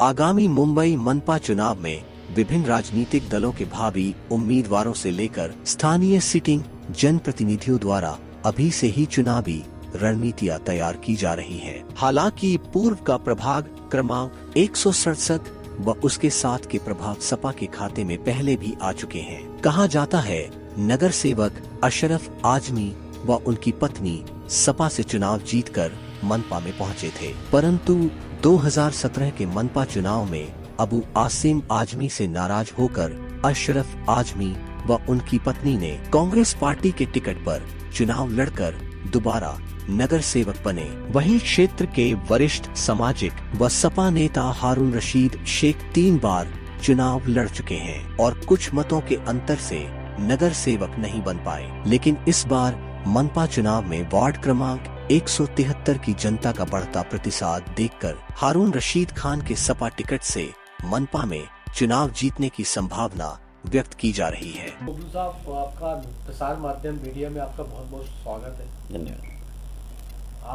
आगामी मुंबई मनपा चुनाव में विभिन्न राजनीतिक दलों के भावी उम्मीदवारों से लेकर स्थानीय सिटिंग जनप्रतिनिधियों द्वारा अभी से ही चुनावी रणनीतियां तैयार की जा रही हैं। हालांकि पूर्व का प्रभाग क्रमांक 167 व उसके साथ के प्रभाग सपा के खाते में पहले भी आ चुके हैं। कहा जाता है नगर सेवक अशरफ आजमी व उनकी पत्नी सपा से चुनाव जीतकर मनपा में पहुंचे थे, परंतु 2017 के मनपा चुनाव में अबू आसिम आजमी से नाराज होकर अशरफ आजमी व उनकी पत्नी ने कांग्रेस पार्टी के टिकट पर चुनाव लड़कर दोबारा नगर सेवक बने। वहीं क्षेत्र के वरिष्ठ सामाजिक व सपा नेता हारून रशीद शेख 3 बार चुनाव लड़ चुके हैं और कुछ मतों के अंतर से नगर सेवक नहीं बन पाए। लेकिन इस बार मनपा चुनाव में वार्ड क्रमांक 173 की जनता का बढ़ता प्रतिसाद देखकर हारून रशीद खान के सपा टिकट से मनपा में चुनाव जीतने की संभावना व्यक्त की जा रही है। बबलू साहब, आपका प्रसार माध्यम मीडिया में आपका बहुत बहुत स्वागत है। धन्यवाद।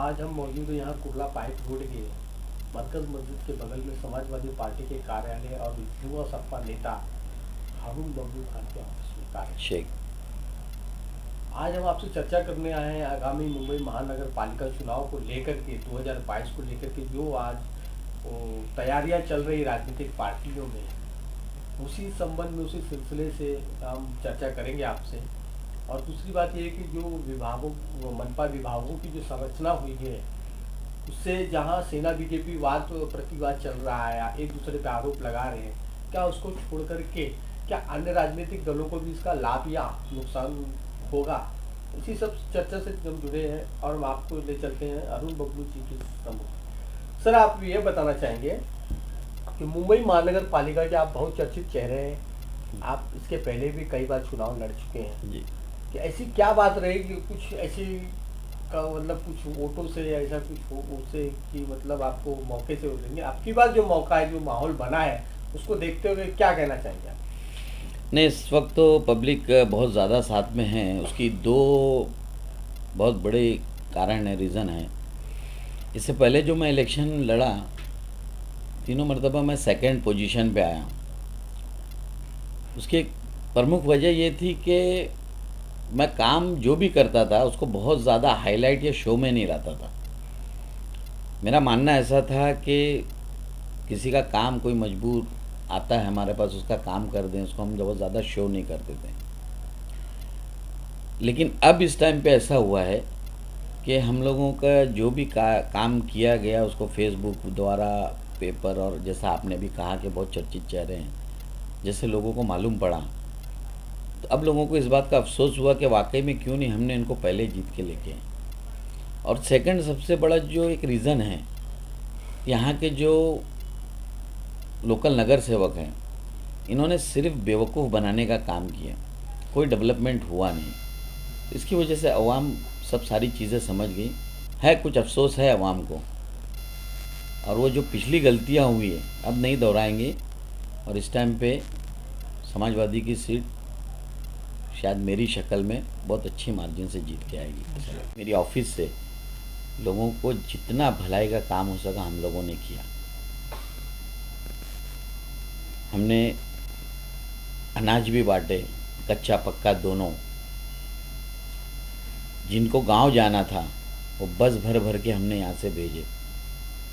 आज हम मौजूद हैं यहाँ कुर्ला पाइप रोड के मरकज मस्जिद के बगल में समाजवादी पार्टी के कार्यालय और युवा सपा नेता हारून बबलू खान के ऑफिस में कार्य। आज हम आपसे चर्चा करने आए हैं आगामी मुंबई महानगर पालिका चुनाव को लेकर के 2022 को लेकर के जो आज तैयारियां चल रही राजनीतिक पार्टियों में, उसी संबंध में उसी सिलसिले से हम चर्चा करेंगे आपसे। और दूसरी बात ये है कि जो विभागों मनपा विभागों की जो संरचना हुई है उससे जहां सेना बीजेपी वाद प्रतिवाद चल रहा है, एक दूसरे पे आरोप लगा रहे हैं, क्या उसको छोड़ करके क्या अन्य राजनीतिक दलों को भी इसका लाभ या नुकसान होगा? इसी सब चर्चा से हम जुड़े हैं और हम आपको ले चलते हैं हारून बबलू जी के सम्मुख। सर, आप ये बताना चाहेंगे कि मुंबई महानगर पालिका के आप बहुत चर्चित चेहरे हैं, आप इसके पहले भी कई बार चुनाव लड़ चुके हैं जी। कि ऐसी क्या बात रहेगी, कुछ ऐसी का मतलब कुछ वोटों से या ऐसा कुछ हो उससे कि मतलब आपको मौके से हो जाएंगे? आपकी बात जो मौका है, जो माहौल बना है, उसको देखते हुए क्या कहना चाहेंगे आप? नहीं, इस वक्त तो पब्लिक बहुत ज़्यादा साथ में है। उसकी 2 बहुत बड़े कारण है, रीज़न है। इससे पहले जो मैं इलेक्शन लड़ा, तीनों मरतबा मैं सेकंड पोजीशन पे आया। उसकी एक प्रमुख वजह ये थी कि मैं काम जो भी करता था उसको बहुत ज़्यादा हाईलाइट या शो में नहीं रहता था। मेरा मानना ऐसा था कि किसी का काम कोई मजबूर आता है हमारे पास, उसका काम कर दें, उसको हम बहुत ज़्यादा शो नहीं करते थे। लेकिन अब इस टाइम पे ऐसा हुआ है कि हम लोगों का जो भी काम किया गया उसको फेसबुक द्वारा, पेपर और जैसा आपने भी कहा कि बहुत चर्चित चेहरे हैं, जैसे लोगों को मालूम पड़ा, तो अब लोगों को इस बात का अफसोस हुआ कि वाकई में क्यों नहीं हमने इनको पहले जीत के लेके। और सेकंड सबसे बड़ा जो एक रीज़न है, यहाँ के जो लोकल नगर सेवक हैं, इन्होंने सिर्फ बेवकूफ़ बनाने का काम किया, कोई डेवलपमेंट हुआ नहीं। इसकी वजह से अवाम सब सारी चीज़ें समझ गई है। कुछ अफसोस है अवाम को, और वो जो पिछली गलतियां हुई है अब नहीं दोहराएंगे। और इस टाइम पे समाजवादी की सीट शायद मेरी शक्ल में बहुत अच्छी मार्जिन से जीत के आएगी। मेरी ऑफिस से लोगों को जितना भलाई का काम हो सका हम लोगों ने किया। हमने अनाज भी बांटे, कच्चा पक्का दोनों। जिनको गांव जाना था वो बस भर भर के हमने यहाँ से भेजे।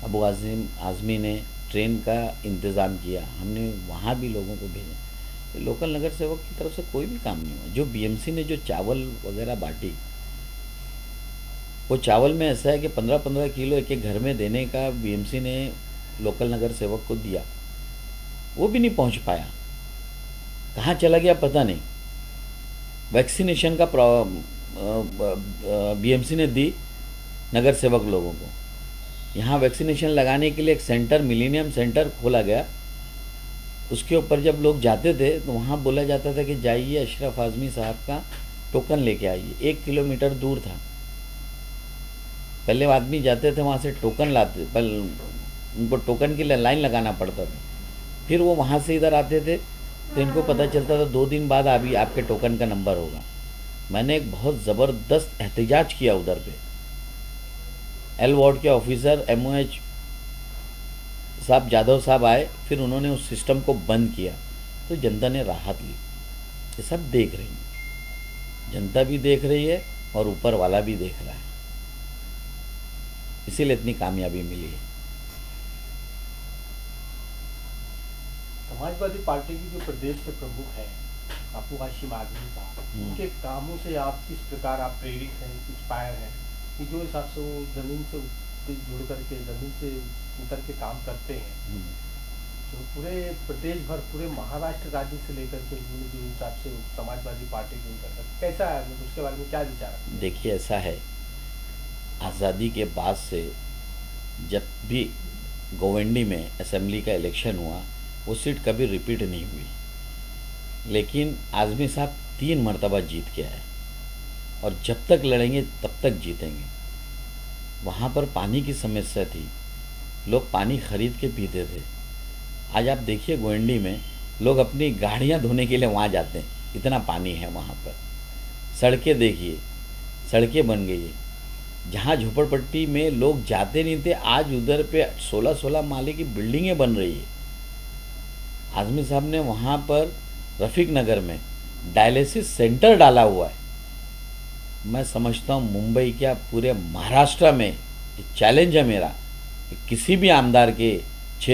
अबू आज़मी ने ट्रेन का इंतज़ाम किया, हमने वहाँ भी लोगों को भेजा। लोकल नगर सेवक की तरफ से कोई भी काम नहीं हुआ। जो बीएमसी ने जो चावल वगैरह बांटी, वो चावल में ऐसा है कि 15-15 किलो एक एक घर में देने का बीएमसी ने लोकल नगर सेवक को दिया, वो भी नहीं पहुंच पाया। कहाँ चला गया पता नहीं। वैक्सीनेशन का बीएमसी ने दी नगर सेवक लोगों को। यहाँ वैक्सीनेशन लगाने के लिए एक सेंटर, मिलेनियम सेंटर खोला गया। उसके ऊपर जब लोग जाते थे तो वहाँ बोला जाता था कि जाइए अशरफ आज़मी साहब का टोकन लेके आइए। 1 किलोमीटर दूर था। पहले आदमी जाते थे वहाँ से टोकन लाते, पर उनको टोकन के लिए लाइन लगाना पड़ता था। फिर वो वहाँ से इधर आते थे तो इनको पता चलता था 2 दिन बाद अभी आपके टोकन का नंबर होगा। मैंने एक बहुत ज़बरदस्त एहतजाज किया उधर पे। एल वार्ड के ऑफिसर MOH साहब जाधव साहब आए, फिर उन्होंने उस सिस्टम को बंद किया, तो जनता ने राहत ली। ये सब देख रही है, जनता भी देख रही है और ऊपर वाला भी देख रहा है, इसीलिए इतनी कामयाबी मिली है। समाजवादी पार्टी की जो प्रदेश के प्रमुख हैं आपू हाशिम आजमी साहब, उनके कामों से आप किस प्रकार आप प्रेरित हैं, इंस्पायर हैं कि जो हिसाब से वो जमीन से जुड़ करके जमीन से उतर के काम करते हैं, जो पूरे प्रदेश भर, पूरे महाराष्ट्र राज्य से लेकर के जो हिसाब से समाजवादी पार्टी को करता है, कैसा है, उसके बारे में क्या विचार है? देखिए, ऐसा है, आज़ादी के बाद से जब भी गोवंडी में असेंबली का इलेक्शन हुआ, वो सीट कभी रिपीट नहीं हुई, लेकिन आज़मी साहब 3 मरतबा जीत के आए और जब तक लड़ेंगे तब तक जीतेंगे। वहाँ पर पानी की समस्या थी, लोग पानी खरीद के पीते थे। आज आप देखिए गोवंडी में लोग अपनी गाड़ियाँ धोने के लिए वहाँ जाते हैं, इतना पानी है वहाँ पर। सड़कें देखिए, सड़कें बन गई है, जहाँ झोपड़पट्टी में लोग जाते नहीं थे, आज उधर पे 16-16 माले की बिल्डिंगें बन रही है। आज़मी साहब ने वहाँ पर रफ़ीक नगर में डायलिसिस सेंटर डाला हुआ है। मैं समझता हूँ मुंबई क्या पूरे महाराष्ट्र में चैलेंज है मेरा कि किसी भी आमदार के